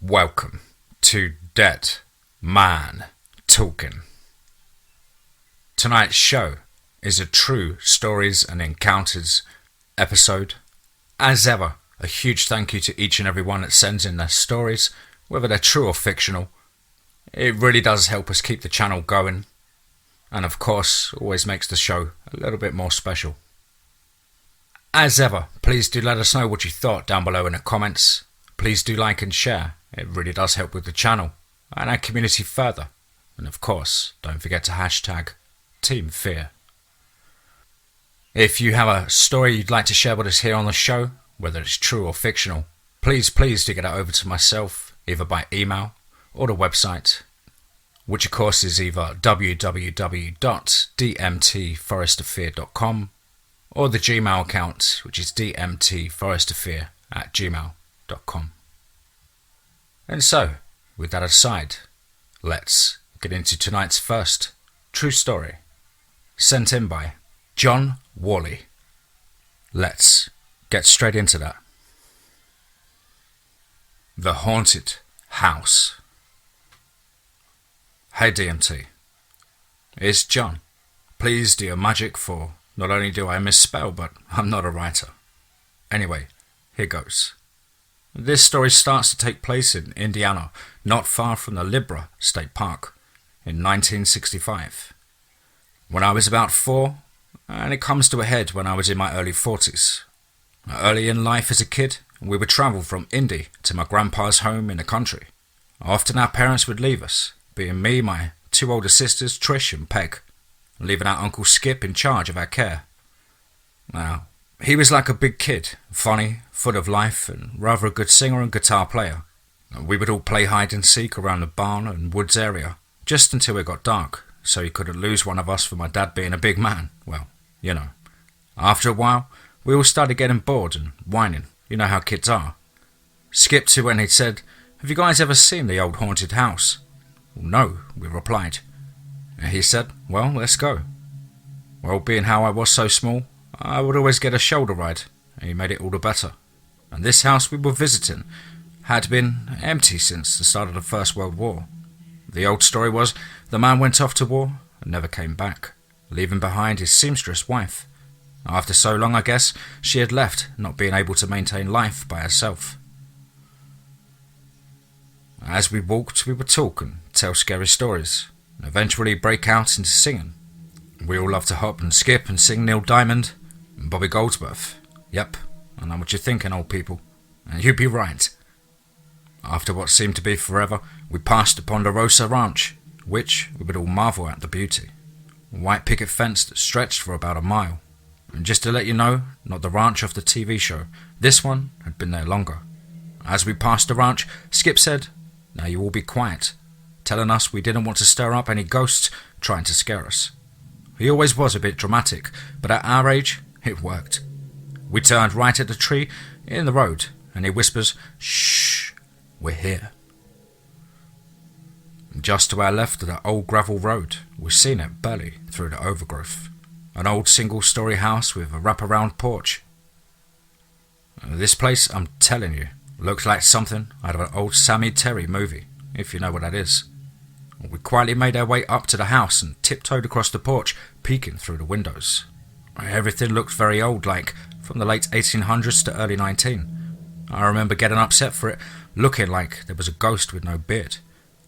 Welcome to DeadManTalkings. Tonight's show is a true stories and encounters episode. As ever, a huge thank you to each and every one that sends in their stories, whether they're true or fictional. It really does help us keep the channel going, and of course always makes the show a little bit more special. As ever, please do let us know what you thought down below in the comments. Please do like and share. It really does help with the channel and our community further. And of course, don't forget to hashtag TeamFEAR. If you have a story you'd like to share with us here on the show, whether it's true or fictional, please do get it over to myself, either by email or the website, which of course is either www.dmtforesterfear.com or the Gmail account, which is dmtforesterfear@gmail.com. And so, with that aside, let's get into tonight's first true story, sent in by John Worley. Let's get straight into that. The Haunted House. Hey DMT, it's John. Please do your magic, for not only do I misspell, but I'm not a writer. Anyway, here goes. This story starts to take place in Indiana, not far from the Libra State Park, in 1965. When I was about 4, and it comes to a head when I was in my early 40s. Early in life as a kid, we would travel from Indy to my grandpa's home in the country. Often our parents would leave us, being me, my 2 older sisters, Trish and Peg, leaving our Uncle Skip in charge of our care. Now, he was like a big kid, funny, full of life, and rather a good singer and guitar player. We would all play hide and seek around the barn and woods area, just until it got dark, so he couldn't lose one of us for my dad being a big man. Well, you know. After a while, we all started getting bored and whining. You know how kids are. Skip to when he'd said, "Have you guys ever seen the old haunted house?" "No," we replied. And he said, "Well, let's go." Well, being how I was so small, I would always get a shoulder ride, and he made it all the better. And this house we were visiting had been empty since the start of the First World War. The old story was the man went off to war and never came back, leaving behind his seamstress wife. After so long, I guess, she had left, not being able to maintain life by herself. As we walked, we would talk and tell scary stories, and eventually break out into singing. We all love to hop and skip and sing Neil Diamond and Bobby Goldsworth. Yep, I know what you're thinking, old people, and you'd be right. After what seemed to be forever, we passed the Ponderosa Ranch, which we would all marvel at the beauty. A white picket fence that stretched for about a mile. And just to let you know, not the ranch of the TV show, this one had been there longer. As we passed the ranch, Skip said, "Now you all be quiet," telling us we didn't want to stir up any ghosts trying to scare us. He always was a bit dramatic, but at our age, it worked. We turned right at the tree in the road, and he whispers, "Shh, we're here." Just to our left of the old gravel road, we seen it barely through the overgrowth. An old single-story house with a wraparound porch. This place, I'm telling you, looked like something out of an old Sammy Terry movie, if you know what that is. We quietly made our way up to the house and tiptoed across the porch, peeking through the windows. Everything looked very old, like from the late 1800s to early 19. I remember getting upset for it, looking like there was a ghost with no beard.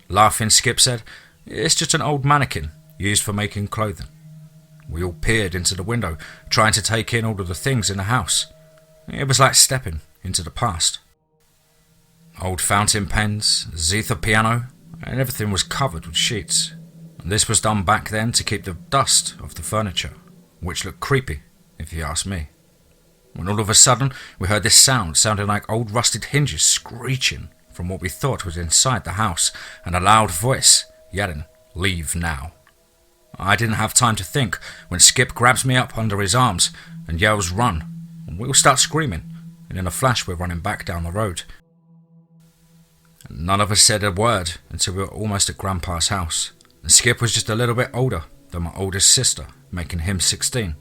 Laughing, Skip said, "It's just an old mannequin used for making clothing." We all peered into the window, trying to take in all of the things in the house. It was like stepping into the past. Old fountain pens, zither piano, and everything was covered with sheets. And this was done back then to keep the dust off the furniture, which looked creepy, if you ask me. When all of a sudden, we heard this sound sounding like old rusted hinges screeching from what we thought was inside the house, and a loud voice yelling, "Leave now." I didn't have time to think when Skip grabs me up under his arms and yells, "Run," and we all start screaming, and in a flash we're running back down the road. None of us said a word until we were almost at Grandpa's house, and Skip was just a little bit older than my oldest sister, making him 16.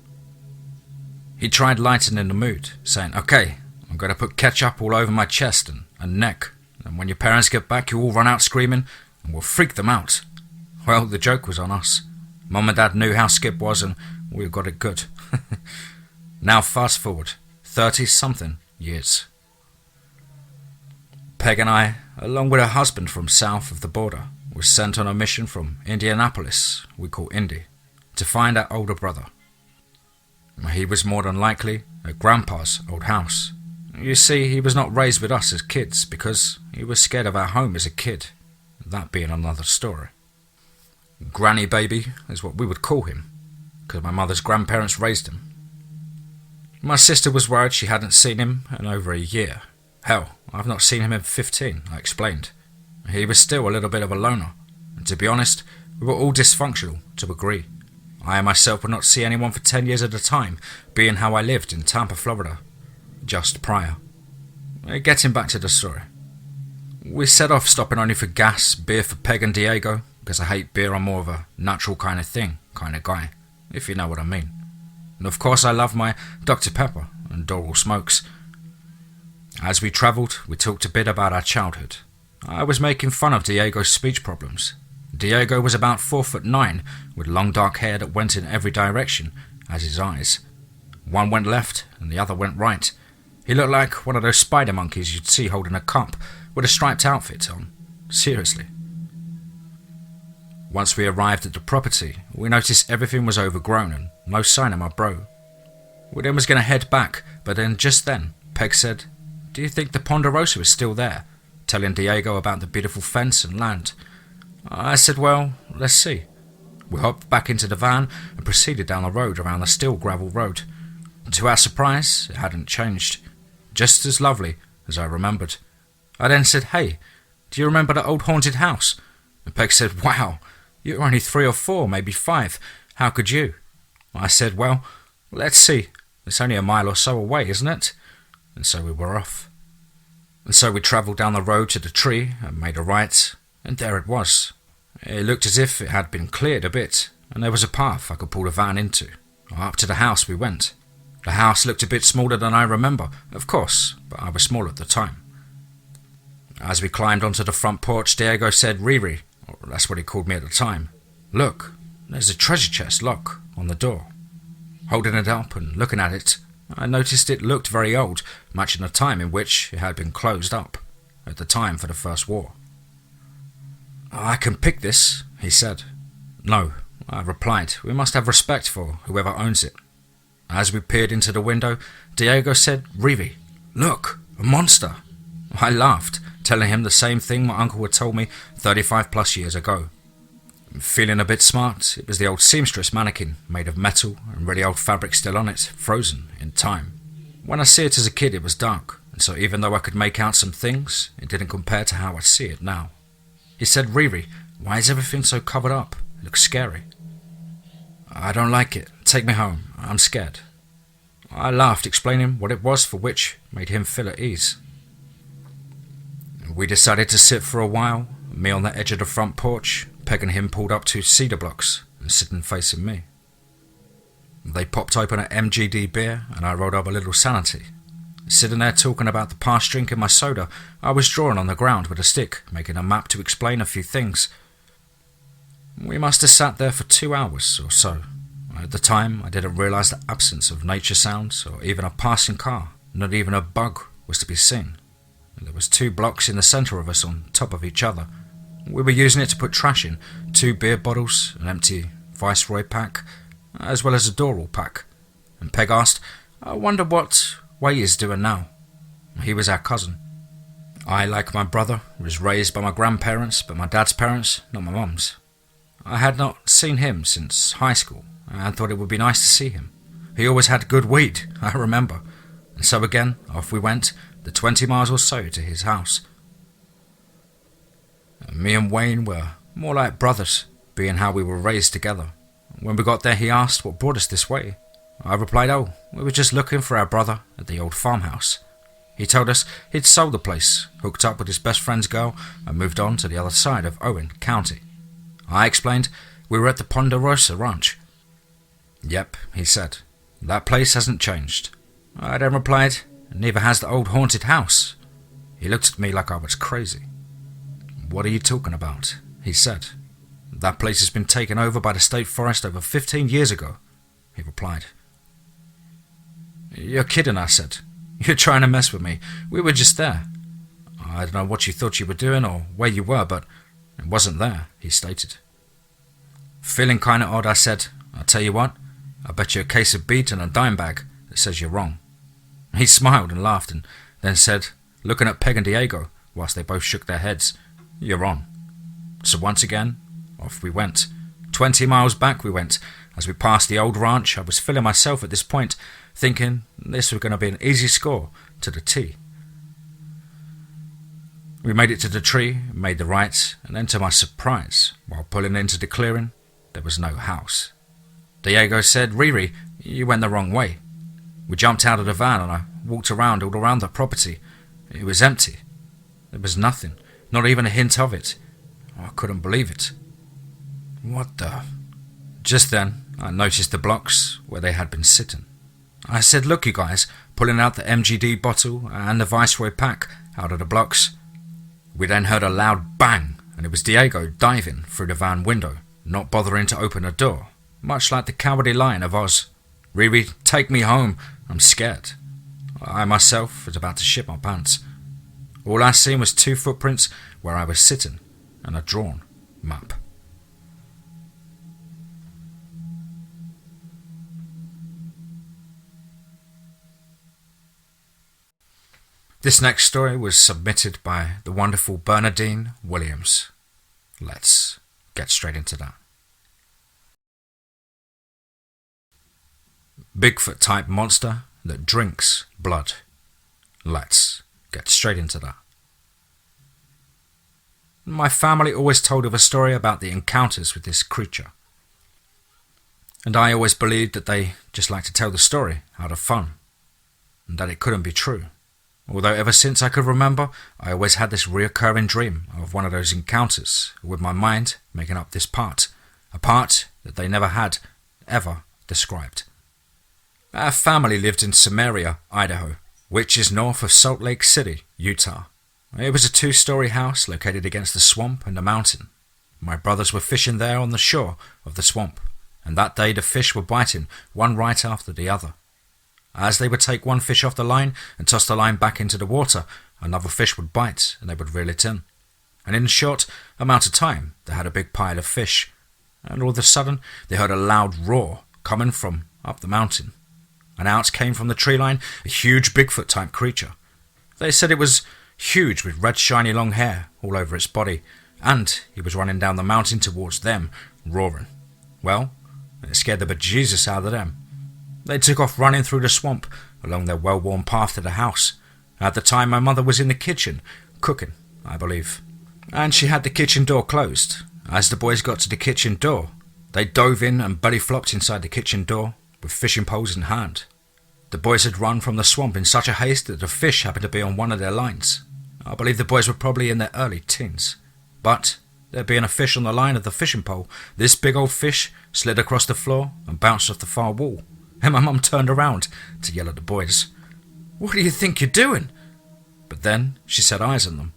He tried lightening the mood, saying, "Okay, I'm going to put ketchup all over my chest and neck, and when your parents get back you all run out screaming and we'll freak them out. Well, the joke was on us. Mum and Dad knew how Skip was and we got it good. Now fast forward 30-something years. Peg and I, along with her husband from south of the border, were sent on a mission from Indianapolis, we call Indy, to find our older brother. He was more than likely at Grandpa's old house. You see, he was not raised with us as kids because he was scared of our home as a kid, that being another story. Granny Baby is what we would call him, because my mother's grandparents raised him. My sister was worried she hadn't seen him in over a year. Hell, I've not seen him in 15, I explained. He was still a little bit of a loner, and to be honest, we were all dysfunctional, to agree. I myself would not see anyone for 10 years at a time, being how I lived in Tampa, Florida, just prior. Getting back to the story. We set off stopping only for gas, beer for Peg and Diego, because I hate beer, I'm more of a natural kind of guy, if you know what I mean. And of course I love my Dr. Pepper and Doral Smokes. As we travelled, we talked a bit about our childhood. I was making fun of Diego's speech problems. Diego was about 4'9", with long dark hair that went in every direction, as his eyes. One went left and the other went right. He looked like one of those spider monkeys you'd see holding a cup with a striped outfit on. Seriously. Once we arrived at the property, we noticed everything was overgrown and no sign of my bro. We then was going to head back, but then just then, Peg said, "Do you think the Ponderosa is still there?" telling Diego about the beautiful fence and land. I said, "Well, let's see." We hopped back into the van and proceeded down the road around the still gravel road. To our surprise, it hadn't changed. Just as lovely as I remembered. I then said, "Hey, do you remember that old haunted house?" And Peg said, "Wow, you're only 3 or 4, maybe 5. How could you?" I said, "Well, let's see. It's only a mile or so away, isn't it?" And so we were off. And so we travelled down the road to the tree and made a right, and there it was. It looked as if it had been cleared a bit, and there was a path I could pull the van into. Up to the house we went. The house looked a bit smaller than I remember, of course, but I was small at the time. As we climbed onto the front porch, Diego said, "Riri," or that's what he called me at the time. "Look, there's a treasure chest lock on the door." Holding it up and looking at it, I noticed it looked very old, matching the time in which it had been closed up, at the time for the First War. "I can pick this," he said. "No," I replied, "we must have respect for whoever owns it." As we peered into the window, Diego said, "Riri, look, a monster." I laughed, telling him the same thing my uncle had told me 35 plus years ago. Feeling a bit smart, it was the old seamstress mannequin, made of metal and really old fabric still on it, frozen in time. When I see it as a kid it was dark, and so even though I could make out some things, it didn't compare to how I see it now. He said, "Riri, why is everything so covered up? It looks scary." "I don't like it. Take me home. I'm scared." I laughed, explaining what it was, for which made him feel at ease. We decided to sit for a while, me on the edge of the front porch, Peg and him pulled up 2 cedar blocks and sitting facing me. They popped open an MGD beer and I rolled up a little Sanity. Sitting there talking about the past drink in my soda, I was drawing on the ground with a stick, making a map to explain a few things. We must have sat there for 2 hours or so. At the time, I didn't realise the absence of nature sounds or even a passing car, not even a bug was to be seen. There was 2 blocks in the centre of us on top of each other. We were using it to put trash in, 2 beer bottles, an empty Viceroy pack, as well as a Doral pack. And Peg asked, "I wonder what Way is doing now." He was our cousin. I, like my brother, was raised by my grandparents, but my dad's parents, not my mum's. I had not seen him since high school, and thought it would be nice to see him. He always had good weed, I remember. And so again, off we went, the 20 miles or so to his house. Me and Wayne were more like brothers, being how we were raised together. When we got there he asked what brought us this way. I replied, "Oh, we were just looking for our brother at the old farmhouse." He told us he'd sold the place, hooked up with his best friend's girl, and moved on to the other side of Owen County. I explained we were at the Ponderosa Ranch. "Yep," he said, "that place hasn't changed." I then replied, "Neither has the old haunted house." He looked at me like I was crazy. "What are you talking about?" he said. "That place has been taken over by the state forest over 15 years ago," he replied. "You're kidding," I said. "You're trying to mess with me. We were just there. I don't know what you thought you were doing or where you were, but it wasn't there," he stated. Feeling kinda odd, I said, "I'll tell you what, I bet you a case of beet and a dime bag that says you're wrong." He smiled and laughed and then said, looking at Peg and Diego whilst they both shook their heads, "You're on." So once again, off we went. 20 miles back we went. As we passed the old ranch, I was feeling myself at this point, thinking this was going to be an easy score to the T. We made it to the tree, made the right, and then to my surprise, while pulling into the clearing, there was no house. Diego said, "Riri, you went the wrong way." We jumped out of the van and I walked around all around the property. It was empty. There was nothing, not even a hint of it. I couldn't believe it. What the... Just then, I noticed the blocks where they had been sitting. I said, "Look, you guys," pulling out the MGD bottle and the Viceroy pack out of the blocks. We then heard a loud bang, and it was Diego diving through the van window, not bothering to open the door, much like the Cowardly Lion of Oz. "Riri, take me home. I'm scared." I myself was about to shit my pants. All I seen was 2 footprints where I was sitting and a drawn map. This next story was submitted by the wonderful Bernadine Williams. Let's get straight into that. Bigfoot-type monster that drinks blood. Let's get straight into that. My family always told of a story about the encounters with this creature. And I always believed that they just like to tell the story out of fun, and that it couldn't be true. Although ever since I could remember, I always had this reoccurring dream of one of those encounters, with my mind making up this part, a part that they never had ever described. Our family lived in Samaria, Idaho, which is north of Salt Lake City, Utah. It was a 2-story house located against the swamp and the mountain. My brothers were fishing there on the shore of the swamp, and that day the fish were biting one right after the other. As they would take one fish off the line and toss the line back into the water, another fish would bite and they would reel it in. And in a short amount of time, they had a big pile of fish. And all of a sudden, they heard a loud roar coming from up the mountain. And out came from the tree line a huge Bigfoot-type creature. They said it was huge with red shiny long hair all over its body, and he was running down the mountain towards them, roaring. Well, it scared the bejesus out of them. They took off running through the swamp along their well-worn path to the house. At the time, my mother was in the kitchen, cooking, I believe. And she had the kitchen door closed. As the boys got to the kitchen door, they dove in and belly-flopped inside the kitchen door with fishing poles in hand. The boys had run from the swamp in such a haste that the fish happened to be on one of their lines. I believe the boys were probably in their early teens. But, there being a fish on the line of the fishing pole, this big old fish slid across the floor and bounced off the far wall. And my mum turned around to yell at the boys, "What do you think you're doing?" But then she set eyes on them.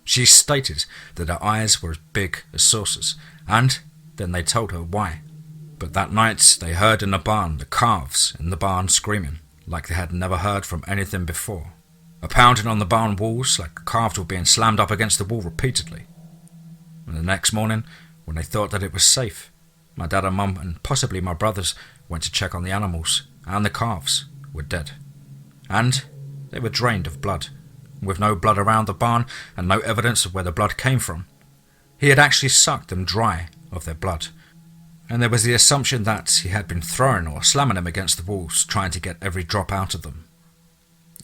She stated that her eyes were as big as saucers, and then they told her why. But that night they heard in the barn the calves in the barn screaming like they had never heard from anything before. A pounding on the barn walls like the calves were being slammed up against the wall repeatedly. And the next morning, when they thought that it was safe, my dad and mum and possibly my brothers went to check on the animals, and the calves were dead. And they were drained of blood, with no blood around the barn and no evidence of where the blood came from. He had actually sucked them dry of their blood, and there was the assumption that he had been throwing or slamming them against the walls, trying to get every drop out of them.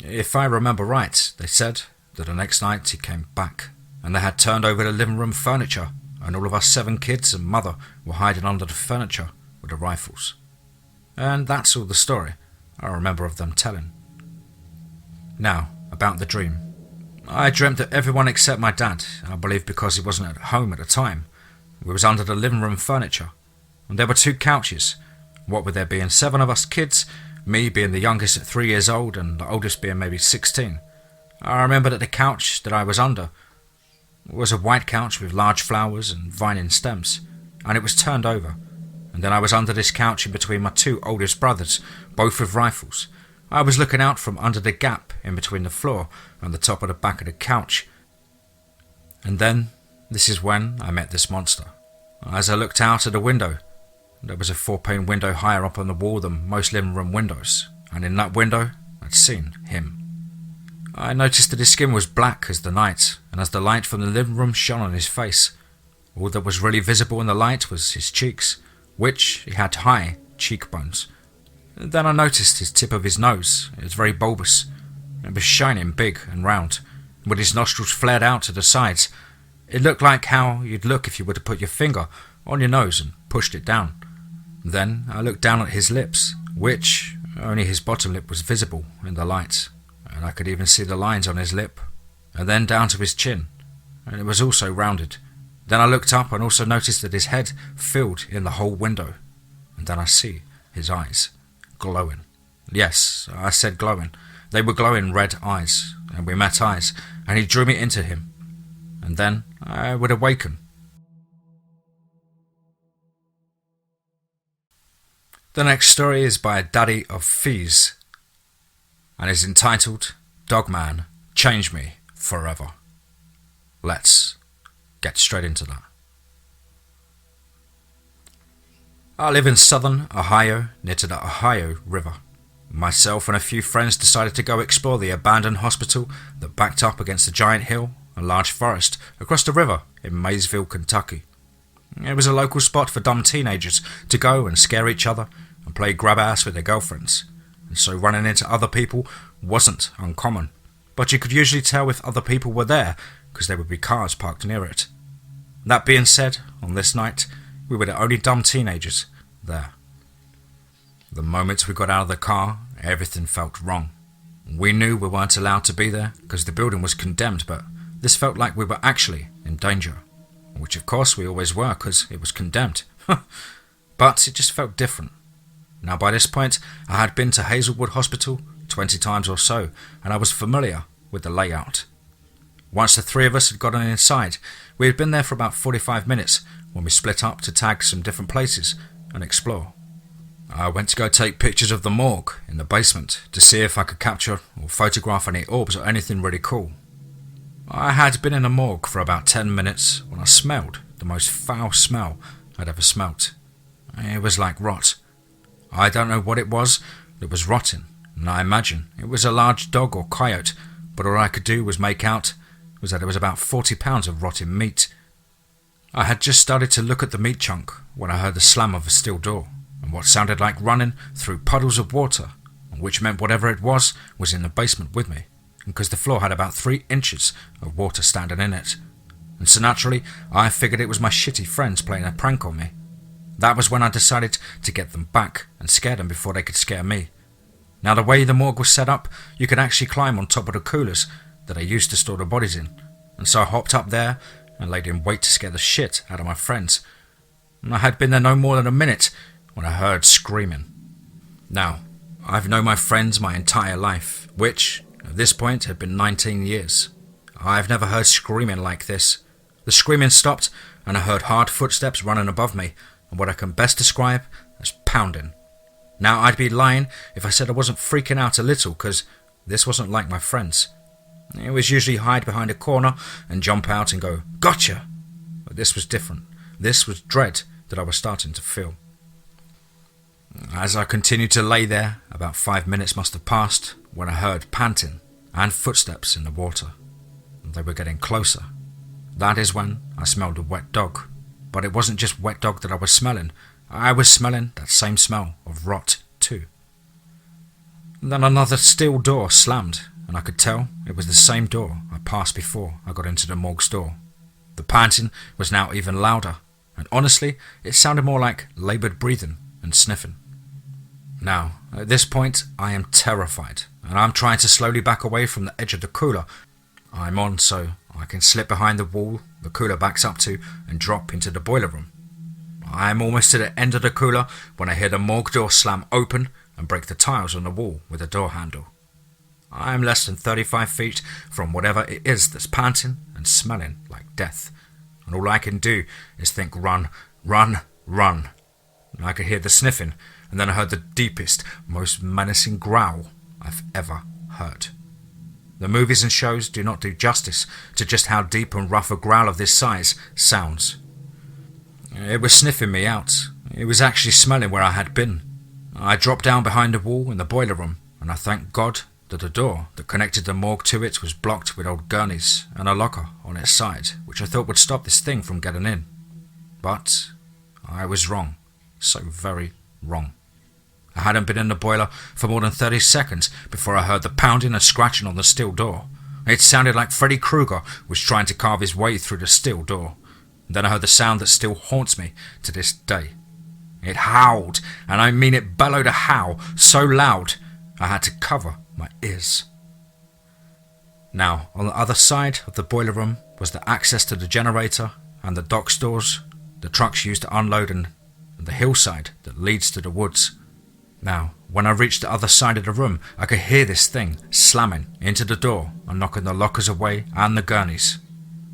If I remember right, they said that the next night he came back, and they had turned over the living room furniture, and all of us 7 kids and mother were hiding under the furniture with the rifles. And that's all the story I remember of them telling. Now, about the dream. I dreamt that everyone except my dad, I believe because he wasn't at home at the time, was under the living room furniture. And there were 2 couches, what with there being 7 of us kids, me being the youngest at 3 years old and the oldest being maybe 16. I remember that the couch that I was under was a white couch with large flowers and vining stems, and it was turned over. And then I was under this couch in between my two oldest brothers, both with rifles. I was looking out from under the gap in between the floor and the top of the back of the couch. And then, this is when I met this monster. As I looked out of the window, there was a 4-pane window higher up on the wall than most living room windows, and in that window, I'd seen him. I noticed that his skin was black as the night, and as the light from the living room shone on his face, all that was really visible in the light was his cheeks, which he had high cheekbones. Then I noticed his tip of his nose. It was very bulbous. It was shining big and round, with his nostrils flared out to the sides. It looked like how you'd look if you were to put your finger on your nose and pushed it down. Then I looked down at his lips, which only his bottom lip was visible in the light, and I could even see the lines on his lip, and then down to his chin, and it was also rounded. Then I looked up and also noticed that his head filled in the whole window, and then I see his eyes glowing. Yes, I said glowing. They were glowing red eyes, and we met eyes, and he drew me into him, and then I would awaken. The next story is by Daddy of Fees, and is entitled Dogman, Change Me Forever. Let's get straight into that. I live in southern Ohio, near to the Ohio River. Myself and a few friends decided to go explore the abandoned hospital that backed up against a giant hill and large forest across the river in Maysville, Kentucky. It was a local spot for dumb teenagers to go and scare each other and play grab-ass with their girlfriends, and so running into other people wasn't uncommon, but you could usually tell if other people were there because there would be cars parked near it. That being said, on this night, we were the only dumb teenagers there. The moment we got out of the car, everything felt wrong. We knew we weren't allowed to be there because the building was condemned, but this felt like we were actually in danger, which of course we always were because it was condemned. But it just felt different. Now by this point, I had been to Hazelwood Hospital 20 times or so, and I was familiar with the layout. Once the three of us had gotten inside, we had been there for about 45 minutes when we split up to tag some different places and explore. I went to go take pictures of the morgue in the basement to see if I could capture or photograph any orbs or anything really cool. I had been in the morgue for about 10 minutes when I smelled the most foul smell I'd ever smelt. It was like rot. I don't know what it was rotting, and I imagine it was a large dog or coyote, but all I could do was make out was that it was about 40 pounds of rotting meat. I had just started to look at the meat chunk when I heard the slam of a steel door, and what sounded like running through puddles of water, which meant whatever it was in the basement with me, because the floor had about 3 inches of water standing in it. And so naturally, I figured it was my shitty friends playing a prank on me. That was when I decided to get them back and scare them before they could scare me. Now the way the morgue was set up, you could actually climb on top of the coolers that I used to store the bodies in, and so I hopped up there and laid in wait to scare the shit out of my friends. And I had been there no more than a minute when I heard screaming. Now, I've known my friends my entire life, which, at this point, had been 19 years. I've never heard screaming like this. The screaming stopped, and I heard hard footsteps running above me, and what I can best describe as pounding. Now, I'd be lying if I said I wasn't freaking out a little, because this wasn't like my friends. It was usually hide behind a corner and jump out and go, "Gotcha!" But this was different. This was dread that I was starting to feel. As I continued to lay there, about 5 minutes must have passed when I heard panting and footsteps in the water. They were getting closer. That is when I smelled a wet dog. But it wasn't just wet dog that I was smelling. I was smelling that same smell of rot too. Then another steel door slammed, and I could tell it was the same door I passed before I got into the morgue store. The panting was now even louder, and honestly, it sounded more like laboured breathing and sniffing. Now, at this point, I am terrified, and I'm trying to slowly back away from the edge of the cooler I'm on so I can slip behind the wall the cooler backs up to and drop into the boiler room. I'm almost to the end of the cooler when I hear the morgue door slam open and break the tiles on the wall with a door handle. I am less than 35 feet from whatever it is that's panting and smelling like death, and all I can do is think run, run, run. And I could hear the sniffing, and then I heard the deepest, most menacing growl I've ever heard. The movies and shows do not do justice to just how deep and rough a growl of this size sounds. It was sniffing me out. It was actually smelling where I had been. I dropped down behind the wall in the boiler room, and I thanked God that the door that connected the morgue to it was blocked with old gurneys and a locker on its side, which I thought would stop this thing from getting in. But I was wrong. So very wrong. I hadn't been in the boiler for more than 30 seconds before I heard the pounding and scratching on the steel door. It sounded like Freddy Krueger was trying to carve his way through the steel door. And then I heard the sound that still haunts me to this day. It howled, and I mean it bellowed a howl so loud I had to cover my ears. Now, on the other side of the boiler room was the access to the generator and the dock stores the trucks used to unload, and the hillside that leads to the woods. Now, when I reached the other side of the room, I could hear this thing slamming into the door and knocking the lockers away and the gurneys.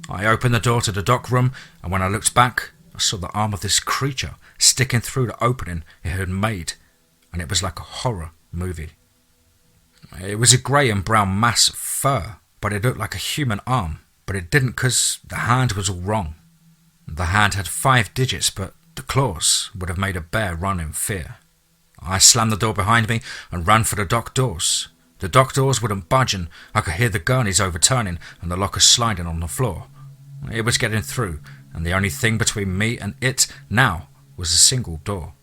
I opened the door to the dock room, and when I looked back, I saw the arm of this creature sticking through the opening it had made, and it was like a horror movie. It was a grey and brown mass of fur, but it looked like a human arm, but it didn't because the hand was all wrong. The hand had 5 digits, but the claws would have made a bear run in fear. I slammed the door behind me and ran for the dock doors. The dock doors wouldn't budge, and I could hear the gurneys overturning and the lockers sliding on the floor. It was getting through, and the only thing between me and it now was a single door.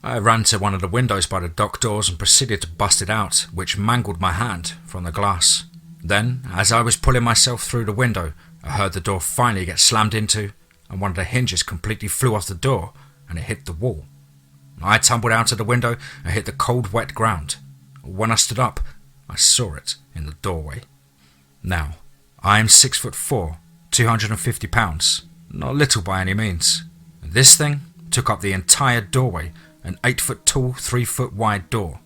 I ran to one of the windows by the dock doors and proceeded to bust it out, which mangled my hand from the glass. Then, as I was pulling myself through the window, I heard the door finally get slammed into, and one of the hinges completely flew off the door and it hit the wall. I tumbled out of the window and hit the cold, wet ground. When I stood up, I saw it in the doorway. Now, I am 6'4", 250 pounds, not little by any means. This thing took up the entire doorway, an 8 foot tall, 3 foot wide door.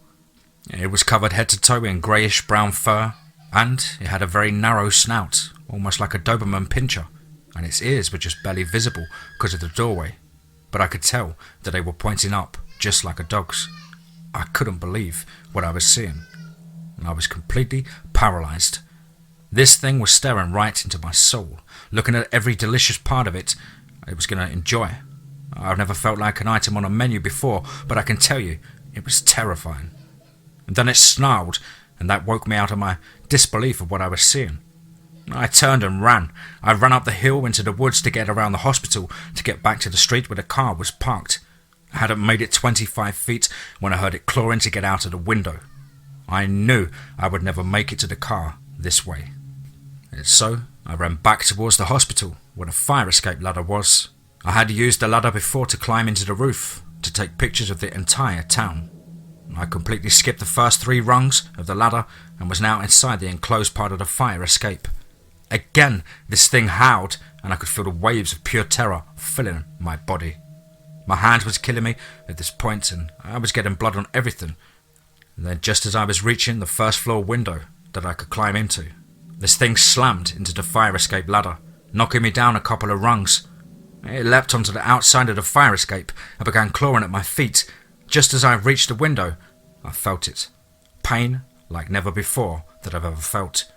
It was covered head to toe in greyish brown fur, and it had a very narrow snout, almost like a Doberman pinscher, and its ears were just barely visible because of the doorway, but I could tell that they were pointing up just like a dog's. I couldn't believe what I was seeing, and I was completely paralysed. This thing was staring right into my soul, looking at every delicious part of it was going to enjoy. I've never felt like an item on a menu before, but I can tell you, it was terrifying. And then it snarled, and that woke me out of my disbelief of what I was seeing. I turned and ran. I ran up the hill into the woods to get around the hospital to get back to the street where the car was parked. I hadn't made it 25 feet when I heard it clawing to get out of the window. I knew I would never make it to the car this way. And so I ran back towards the hospital where the fire escape ladder was. I had used the ladder before to climb into the roof to take pictures of the entire town. I completely skipped the first 3 rungs of the ladder and was now inside the enclosed part of the fire escape. Again, this thing howled, and I could feel the waves of pure terror filling my body. My hand was killing me at this point, and I was getting blood on everything. And then just as I was reaching the first floor window that I could climb into, this thing slammed into the fire escape ladder, knocking me down a couple of rungs. It leapt onto the outside of the fire escape and began clawing at my feet. Just as I reached the window, I felt it. Pain like never before that I've ever felt.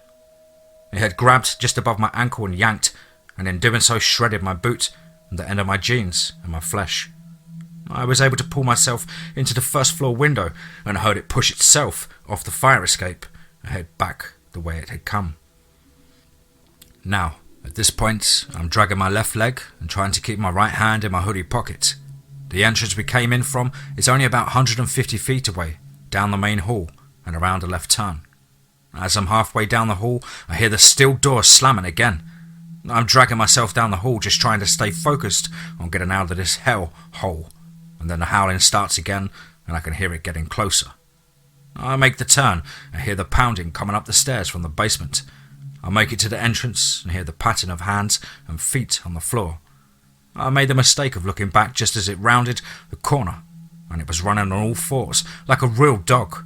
It had grabbed just above my ankle and yanked, and in doing so shredded my boot and the end of my jeans and my flesh. I was able to pull myself into the first floor window and heard it push itself off the fire escape and head back the way it had come. Now, at this point, I'm dragging my left leg and trying to keep my right hand in my hoodie pocket. The entrance we came in from is only about 150 feet away, down the main hall and around a left turn. As I'm halfway down the hall, I hear the steel door slamming again. I'm dragging myself down the hall just trying to stay focused on getting out of this hell hole. And then the howling starts again and I can hear it getting closer. I make the turn and hear the pounding coming up the stairs from the basement. I make it to the entrance and hear the patting of hands and feet on the floor. I made the mistake of looking back just as it rounded the corner, and it was running on all fours like a real dog.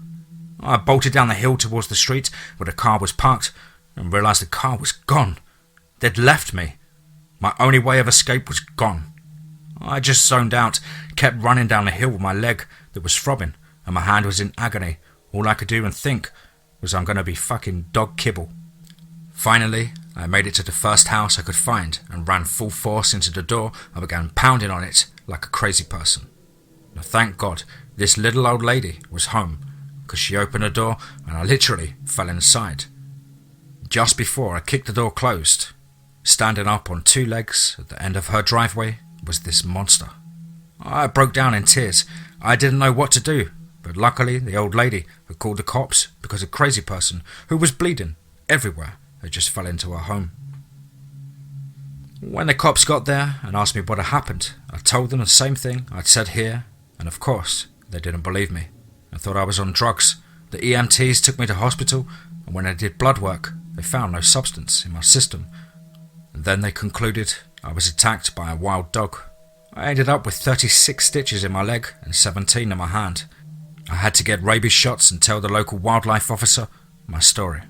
I bolted down the hill towards the street where the car was parked and realised the car was gone. They'd left me. My only way of escape was gone. I just zoned out, kept running down the hill with my leg that was throbbing and my hand was in agony. All I could do and think was I'm going to be fucking dog kibble. Finally, I made it to the first house I could find and ran full force into the door and began pounding on it like a crazy person. Now, thank God this little old lady was home, because she opened the door and I literally fell inside. Just before I kicked the door closed, standing up on two legs at the end of her driveway was this monster. I broke down in tears. I didn't know what to do, but luckily the old lady had called the cops because a crazy person who was bleeding everywhere had just fell into her home. When the cops got there and asked me what had happened, I told them the same thing I'd said here, and of course they didn't believe me. I thought I was on drugs. The EMTs took me to hospital, and when they did blood work, they found no substance in my system. And then they concluded I was attacked by a wild dog. I ended up with 36 stitches in my leg and 17 in my hand. I had to get rabies shots and tell the local wildlife officer my story.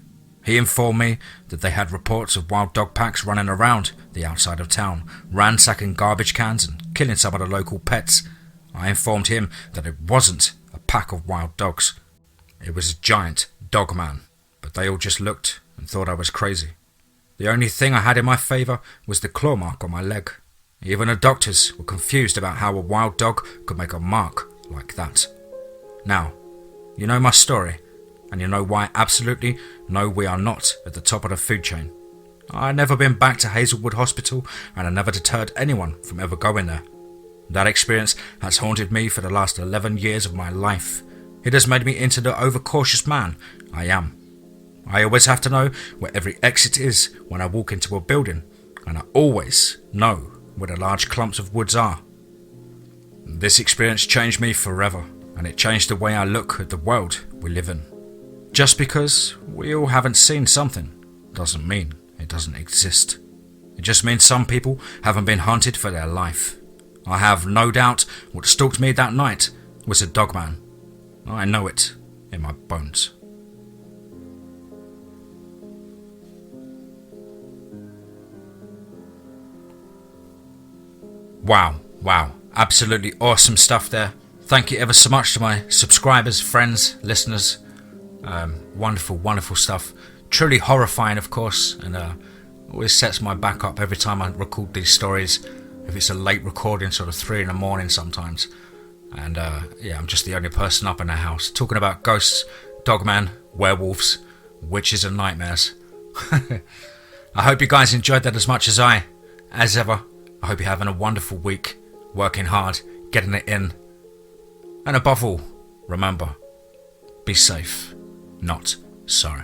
He informed me that they had reports of wild dog packs running around the outside of town, ransacking garbage cans and killing some of the local pets. I informed him that it wasn't a pack of wild dogs. It was a giant Dogman, but they all just looked and thought I was crazy. The only thing I had in my favour was the claw mark on my leg. Even the doctors were confused about how a wild dog could make a mark like that. Now, you know my story, and you know why absolutely no, we are not at the top of the food chain. I've never been back to Hazelwood Hospital, and I never deterred anyone from ever going there. That experience has haunted me for the last 11 years of my life. It has made me into the overcautious man I am. I always have to know where every exit is when I walk into a building, and I always know where the large clumps of woods are. This experience changed me forever, and it changed the way I look at the world we live in. Just because we all haven't seen something doesn't mean it doesn't exist. It just means some people haven't been hunted for their life. I have no doubt what stalked me that night was a Dogman. I know it in my bones. Wow, absolutely awesome stuff there. Thank you ever so much to my subscribers, friends, listeners. Wonderful stuff. Truly horrifying, of course, and always sets my back up every time I record these stories. If it's a late recording, sort of 3 a.m. sometimes. And I'm just the only person up in the house talking about ghosts, Dogman, werewolves, witches and nightmares. I hope you guys enjoyed that as much as I. As ever, I hope you're having a wonderful week, working hard, getting it in. And above all, remember, be safe, not sorry.